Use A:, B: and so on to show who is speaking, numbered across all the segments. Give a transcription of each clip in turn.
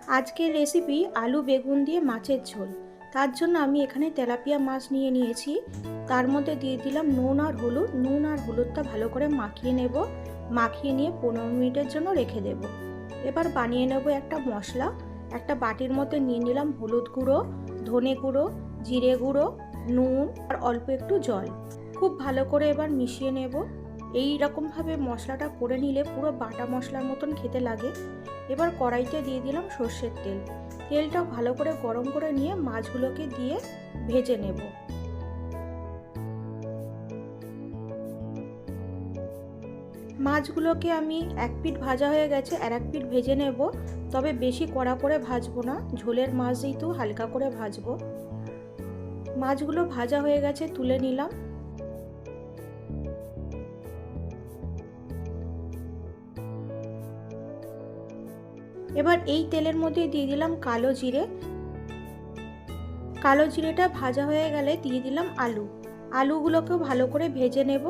A: আজকের রেসিপি আলু বেগুন দিয়ে মাছের ঝোল। তার জন্য আমি এখানে তেলাপিয়া মাছ নিয়ে নিয়েছি। তার মধ্যে দিয়ে দিলাম নুন আর হলুদ। নুন আর হলুদটা ভালো করে মাখিয়ে নেব। মাখিয়ে নিয়ে 15 মিনিটের জন্য রেখে দেব। এবার বানিয়ে নেব একটা মশলা। একটা বাটির মধ্যে নিয়ে নিলাম হলুদ গুঁড়ো, ধনে গুঁড়ো, জিরে গুঁড়ো, নুন আর অল্প একটু জল। খুব ভালো করে এবার মিশিয়ে নেব। এই রকমভাবে মশলাটা করে নিলে পুরো বাটা মশলার মতন খেতে লাগে। এবার কড়াইতে দিয়ে দিলাম সর্ষের তেল। তেলটা ভালো করে গরম করে নিয়ে মাছগুলোকে দিয়ে ভেজে নেব। মাছগুলোকে আমি এক পিঠ ভাজা হয়ে গেছে, আর এক পিঠ ভেজে নেব। তবে বেশি কড়া করে ভাজবো না, ঝোলের মাছ যেহেতু হালকা করে ভাজবো। মাছগুলো ভাজা হয়ে গেছে, তুলে নিলাম। এবার এই তেলের মধ্যে দিয়ে দিলাম কালো জিরে। কালো জিরেটা ভাজা হয়ে গেলে দিয়ে দিলাম আলু। আলুগুলোকেও ভালো করে ভেজে নেব।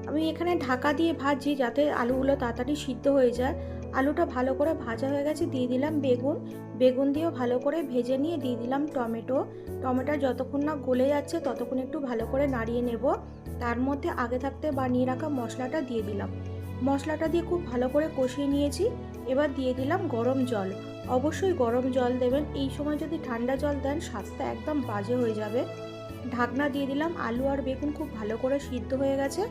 A: আমি এখানে ঢাকা দিয়ে ভাজছি যাতে আলুগুলো তাড়াতাড়ি সিদ্ধ হয়ে যায়। আলুটা ভালো করে ভাজা হয়ে গেছে, দিয়ে দিলাম বেগুন। বেগুন দিয়েও ভালো করে ভেজে নিয়ে দিয়ে দিলাম টমেটো। টমেটো যতক্ষণ না গলে যাচ্ছে ততক্ষণ একটু ভালো করে নাড়িয়ে নেব। তার মধ্যে আগে থাকতে বানিয়ে রাখা মশলাটা দিয়ে দিলাম। মশলাটা দিয়ে খুব ভালো করে কষিয়ে নিয়েছি। এবার দিয়ে দিলাম গরম জল। অবশ্যই গরম জল দেবেন। এই সময় যদি ঠান্ডা জল দেন স্বাদটা একদম বাজে হয়ে যাবে। ঢাকনা দিয়ে দিলাম। আলু আর বেগুন খুব ভালো করে সিদ্ধ হয়ে গেছে।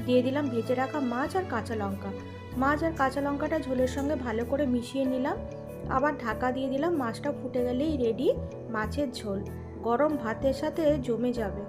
A: দিয়ে দিলাম ভেজে রাখা মাছ আর কাঁচা লঙ্কা। মাছ আর কাঁচা লঙ্কাটা ঝোলের সঙ্গে ভালো করে মিশিয়ে নিলাম। আবার ঢাকা দিয়ে দিলাম। মাছটা ফুটে গেলেই রেডি মাছের ঝোল। গরম ভাতের সাথে জমে যাবে।